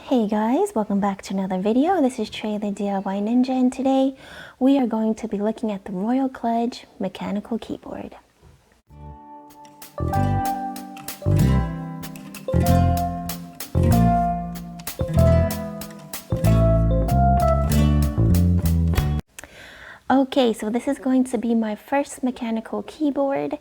Hey guys, welcome back to another video. This is Trey the DIY Ninja, and today we are going to be looking at the Royal Kludge mechanical keyboard. Okay, so this is going to be my first mechanical keyboard.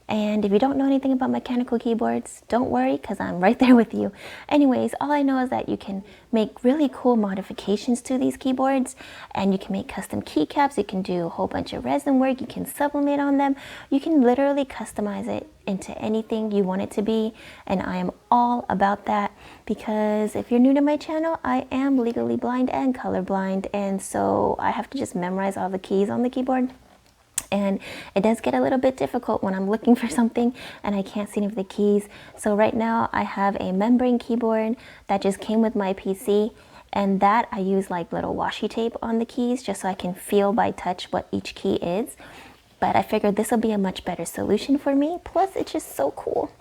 And if you don't know anything about mechanical keyboards, don't worry because I'm right there with you. Anyways, all I know is that you can make really cool modifications to these keyboards, and you can make custom keycaps. You can do a whole bunch of resin work. You can sublimate on them. You can literally customize it into anything you want it to be, and I am all about that because if you're new to my channel, I am legally blind and colorblind, and so I have to just memorize all the keys on the keyboard. And it does get a little bit difficult when I'm looking for something and I can't see any of the keys. So right now I have a membrane keyboard that just came with my PC, and that I use like little washi tape on the keys just so I can feel by touch what each key is. But I figured this will be a much better solution for me. Plus it's just so cool.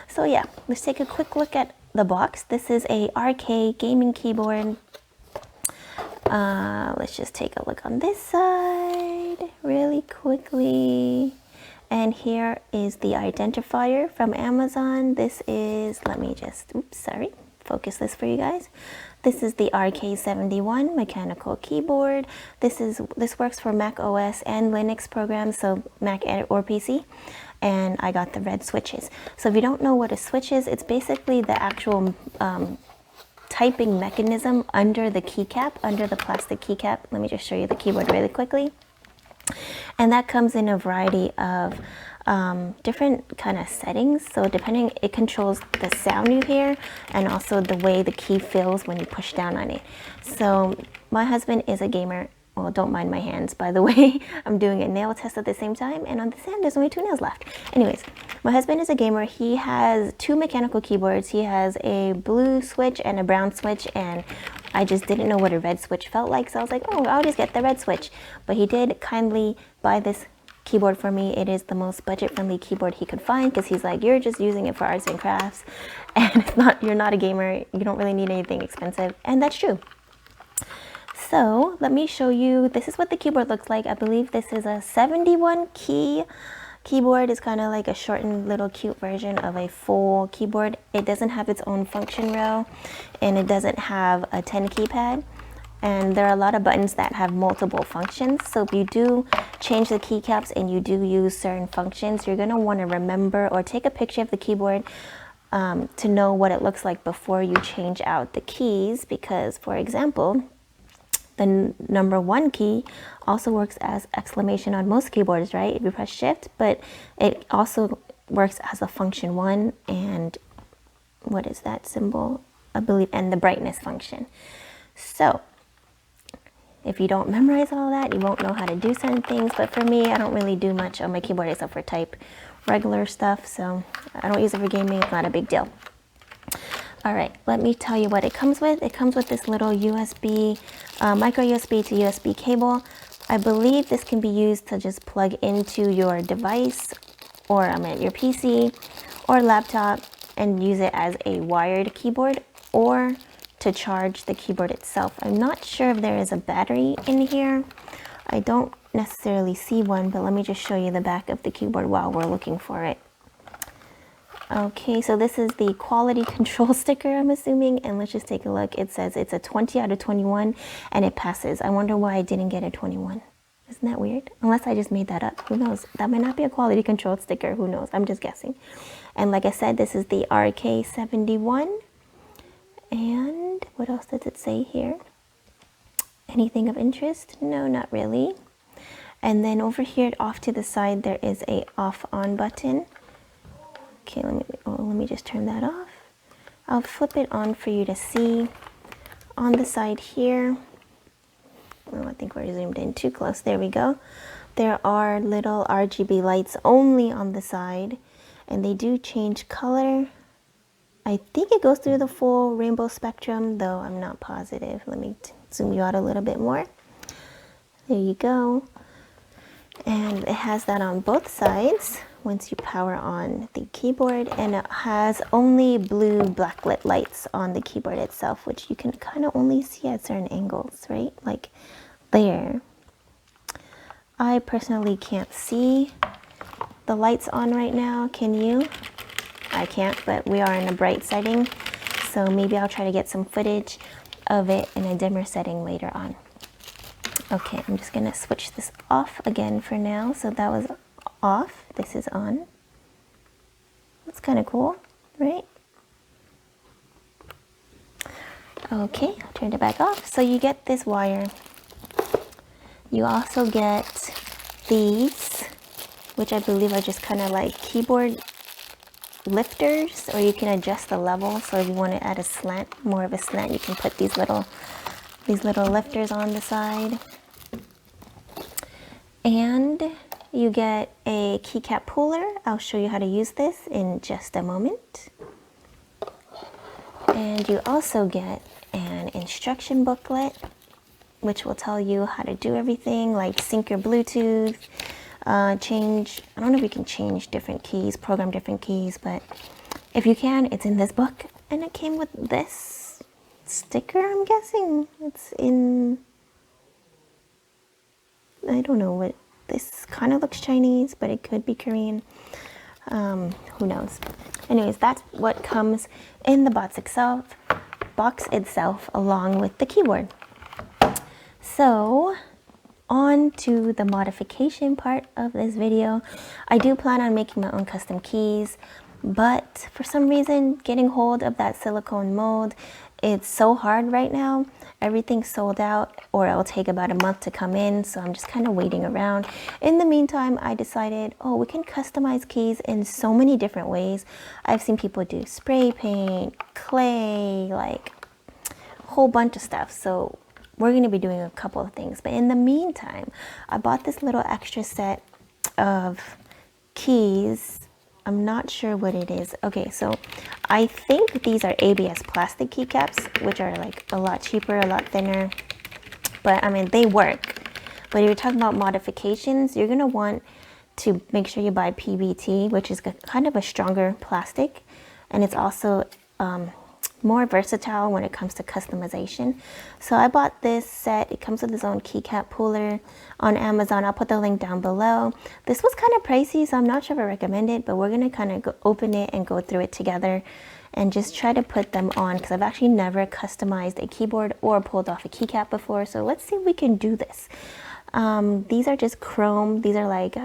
So yeah, let's take a quick look at the box. This is a RK gaming keyboard. Let's just take a look on this side really quickly. And here is the identifier from Amazon. This is, let me just, focus this for you guys. This is the RK71 mechanical keyboard. This works for Mac OS and Linux programs, so Mac or PC. And I got the red switches. So if you don't know what a switch is, it's basically the actual typing mechanism under the keycap, under the plastic keycap. Let me just show you the keyboard really quickly. And that comes in a variety of different kind of settings. So depending, it controls the sound you hear and also the way the key feels when you push down on it. So my husband is a gamer. Well, don't mind my hands, by the way. I'm doing a nail test at the same time, and on this end, there's only 2 nails left. Anyways, my husband is a gamer. He has 2 mechanical keyboards. He has a blue switch and a brown switch, and I just didn't know what a red switch felt like, so I was like, oh, I'll just get the red switch. But he did kindly buy this keyboard for me. It is the most budget-friendly keyboard he could find, because he's like, you're just using it for arts and crafts, and you're not a gamer. You don't really need anything expensive, and that's true. So let me show you, this is what the keyboard looks like. I believe this is a 71 key keyboard. It's kind of like a shortened little cute version of a full keyboard. It doesn't have its own function row, and it doesn't have a 10 keypad. And there are a lot of buttons that have multiple functions. So if you do change the keycaps and you do use certain functions, you're going to want to remember or take a picture of the keyboard to know what it looks like before you change out the keys. Because, for example, the number 1 key also works as exclamation on most keyboards, right? If you press shift, but it also works as a function 1, and what is that symbol? I believe, and the brightness function. So if you don't memorize all that, you won't know how to do certain things. But for me, I don't really do much on my keyboard except for type regular stuff. So I don't use it for gaming. It's not a big deal. All right, let me tell you what it comes with. It comes with this little USB, micro USB to USB cable. I believe this can be used to just plug into your device, or your PC or laptop, and use it as a wired keyboard, or to charge the keyboard itself. I'm not sure if there is a battery in here. I don't necessarily see one, but let me just show you the back of the keyboard while we're looking for it. Okay, so this is the quality control sticker, I'm assuming, and let's just take a look. It says it's a 20 out of 21, and it passes. I wonder why I didn't get a 21. Isn't that weird? Unless I just made that up. Who knows? That might not be a quality control sticker. Who knows? I'm just guessing. And like I said, this is the RK71. And what else does it say here? Anything of interest? No, not really. And then over here off to the side, there is a off-on button. Okay, let me just turn that off. I'll flip it on for you to see. On the side here, oh, I think we're zoomed in too close. There we go. There are little RGB lights only on the side, and they do change color. I think it goes through the full rainbow spectrum, though I'm not positive. Let me zoom you out a little bit more. There you go. And it has that on both sides, once you power on the keyboard, and it has only blue backlit lights on the keyboard itself, which you can kind of only see at certain angles, right? Like there. I personally can't see the lights on right now. Can you? I can't, but we are in a bright setting, so maybe I'll try to get some footage of it in a dimmer setting later on. Okay, I'm just gonna switch this off again for now. So that was off, this is on. That's kind of cool, right? Okay, I'll turn it back off. So you get this wire. You also get these, which I believe are just kind of like keyboard lifters, or you can adjust the level. So if you want to add a slant, more of a slant, you can put these little lifters on the side. And you get a keycap puller. I'll show you how to use this in just a moment. And you also get an instruction booklet, which will tell you how to do everything, like sync your Bluetooth, change, I don't know if you can change different keys, program different keys, but if you can, it's in this book. And it came with this sticker, I'm guessing. It's in, I don't know what, this kind of looks Chinese, but it could be Korean. Who knows? Anyways, that's what comes in the box itself along with the keyboard. So on to the modification part of this video. I do plan on making my own custom keys, but for some reason getting hold of that silicone mold, it's so hard right now. Everything's sold out, or it'll take about a month to come in, so I'm just kind of waiting around. In the meantime, I decided, oh, we can customize keys in so many different ways. I've seen people do spray paint, clay, like a whole bunch of stuff. So we're going to be doing a couple of things. But in the meantime, I bought this little extra set of keys. I'm not sure what it is. Okay, so I think these are ABS plastic keycaps, which are like a lot cheaper, a lot thinner. But I mean, they work. But if you're talking about modifications, you're going to want to make sure you buy PBT, which is kind of a stronger plastic. And it's also more versatile when it comes to customization. So I bought this set. It comes with its own keycap puller on Amazon. I'll put the link down below. This was kind of pricey, so I'm not sure if I recommend it, but we're going to kind of open it and go through it together and just try to put them on, because I've actually never customized a keyboard or pulled off a keycap before. So let's see if we can do this. These are just chrome. These are like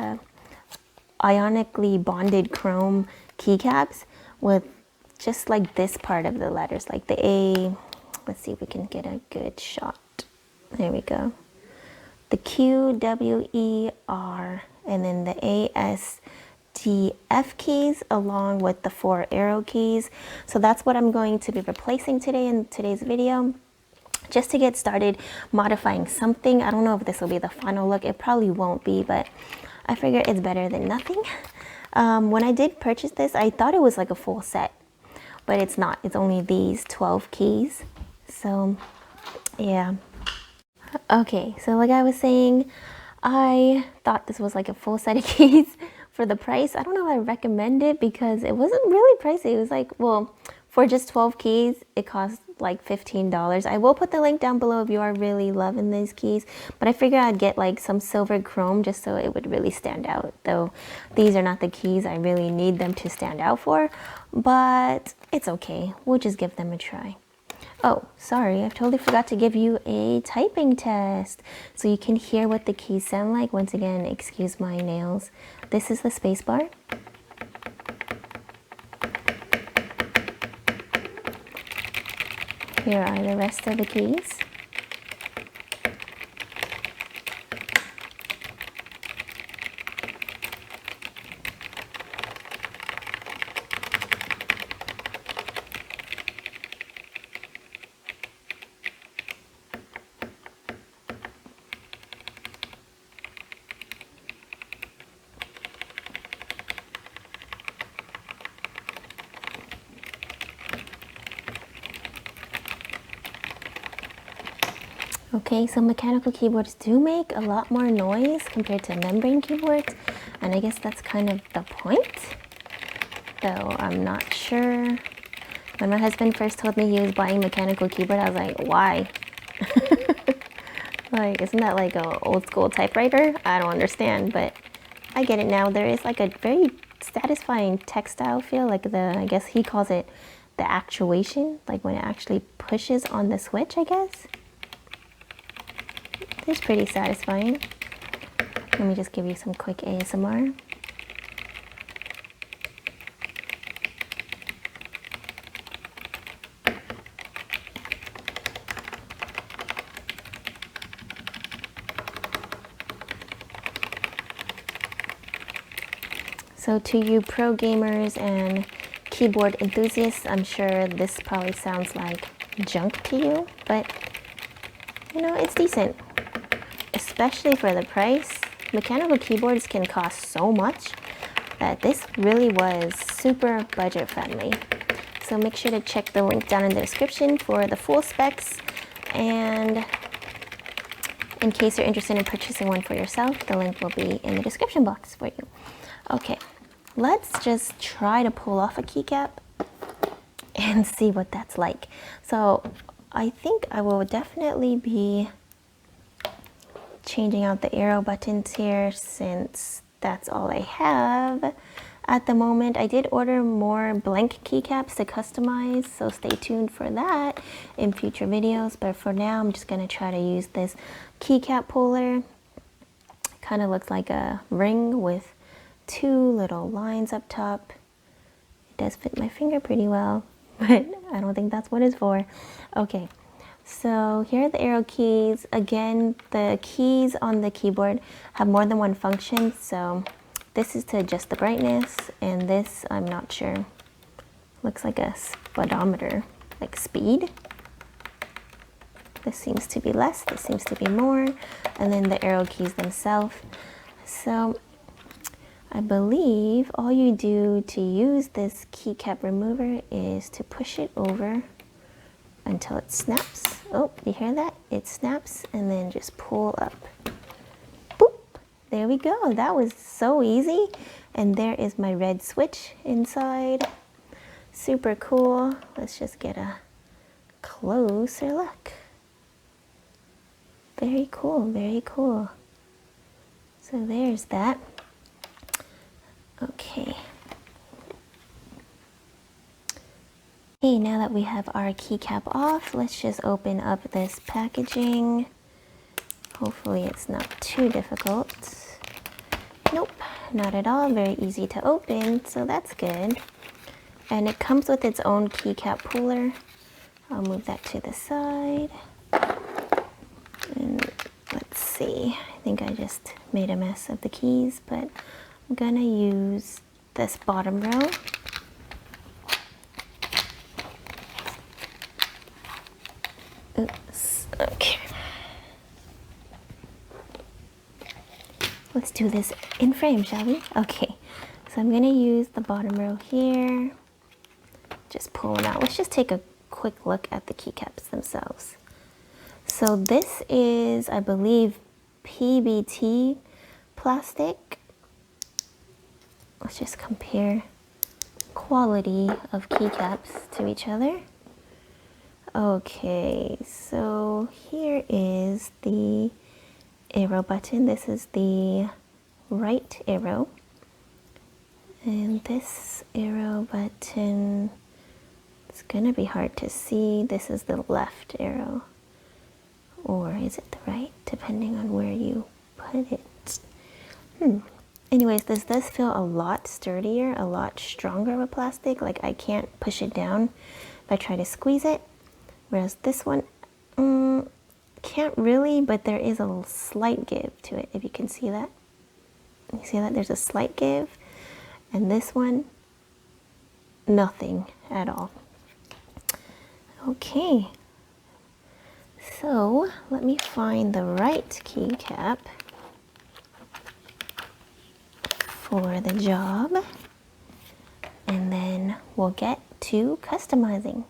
ionically bonded chrome keycaps with just like this part of the letters, like the A. Let's see if we can get a good shot. There we go. The Q, W, E, R, and then the A, S, D, F keys, along with the 4 arrow keys. So that's what I'm going to be replacing today in today's video, just to get started modifying something. I don't know if this will be the final look. It probably won't be, but I figure it's better than nothing. When I did purchase this, I thought it was like a full set, but it's not. It's only these 12 keys. So yeah. Okay, so like I was saying, I thought this was like a full set of keys for the price. I don't know if I recommend it, because it wasn't really pricey. It was like, well, for just 12 keys, it cost like $15. I will put the link down below if you are really loving these keys, but I figured I'd get like some silver chrome just so it would really stand out, though these are not the keys I really need them to stand out for, but it's okay. We'll just give them a try. Oh, sorry, I totally forgot to give you a typing test so you can hear what the keys sound like. Once again, excuse my nails. This is the space bar. Here are the rest of the keys. Okay, so mechanical keyboards do make a lot more noise compared to membrane keyboards, And I guess that's kind of the point, though I'm not sure. When my husband first told me he was buying mechanical keyboard, I was like, why? Like, isn't that like a old school typewriter? I don't understand, but I get it now. There is like a very satisfying textile feel, like I guess he calls it the actuation, like when it actually pushes on the switch, I guess. It's pretty satisfying. Let me just give you some quick ASMR. So to you pro gamers and keyboard enthusiasts, I'm sure this probably sounds like junk to you, but you know, it's decent, especially for the price. Mechanical keyboards can cost so much that this really was super budget friendly. So make sure to check the link down in the description for the full specs, and in case you're interested in purchasing one for yourself, the link will be in the description box for you. Okay, let's just try to pull off a keycap and see what that's like. So I think I will definitely be changing out the arrow buttons here, since that's all I have at the moment. I did order more blank keycaps to customize, so stay tuned for that in future videos. But for now, I'm just gonna try to use this keycap puller. Kind of looks like a ring with two little lines up top. It does fit my finger pretty well, but I don't think that's what it's for. Okay, so here are the arrow keys. Again, the keys on the keyboard have more than one function. So this is to adjust the brightness, and this, I'm not sure, looks like a speedometer, like speed. This seems to be less, this seems to be more, and then the arrow keys themselves. So I believe all you do to use this keycap remover is to push it over until it snaps. Oh, you hear that? It snaps, and then just pull up. Boop! There we go. That was so easy. And there is my red switch inside. Super cool. Let's just get a closer look. Very cool, very cool. So there's that. Okay. Okay, now that we have our keycap off, let's just open up this packaging. Hopefully it's not too difficult. Nope, not at all. Very easy to open, so that's good. And it comes with its own keycap puller. I'll move that to the side. And let's see, I think I just made a mess of the keys, but I'm gonna use this bottom row. Oops, okay. Let's do this in frame, shall we? Okay, so I'm gonna use the bottom row here. Just pull them out. Let's just take a quick look at the keycaps themselves. So this is, I believe, PBT plastic. Let's just compare quality of keycaps to each other. Okay, so here is the arrow button. This is the right arrow. And this arrow button, it's gonna be hard to see. This is the left arrow. Or is it the right, depending on where you put it. Anyways, this does feel a lot sturdier, a lot stronger of a plastic. Like I can't push it down if I try to squeeze it. Whereas this one, can't really, but there is a slight give to it, if you can see that. You see that? There's a slight give. And this one, nothing at all. Okay. So let me find the right keycap for the job, and then we'll get to customizing.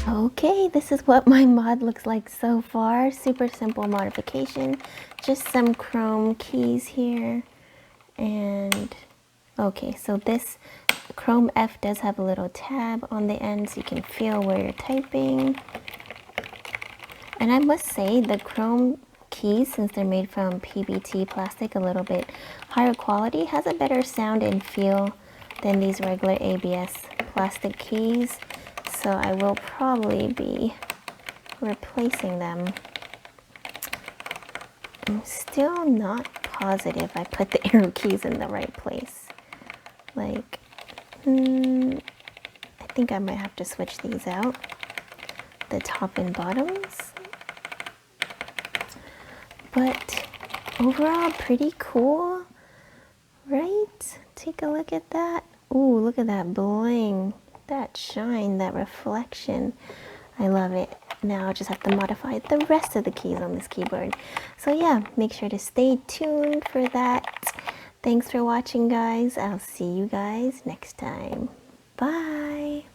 Okay, this is what my mod looks like so far. Super simple modification. Just some chrome keys here. And okay, so this Chrome F does have a little tab on the end so you can feel where you're typing. And I must say the Chrome keys, since they're made from PBT plastic, a little bit higher quality, has a better sound and feel than these regular ABS plastic keys. So I will probably be replacing them. I'm still not positive I put the arrow keys in the right place. Like, I think I might have to switch these out, the top and bottoms. But overall, pretty cool, right? Take a look at that. Ooh, look at that bling, that shine, that reflection. I love it. Now I just have to modify the rest of the keys on this keyboard. So yeah, make sure to stay tuned for that. Thanks for watching, guys. I'll see you guys next time. Bye.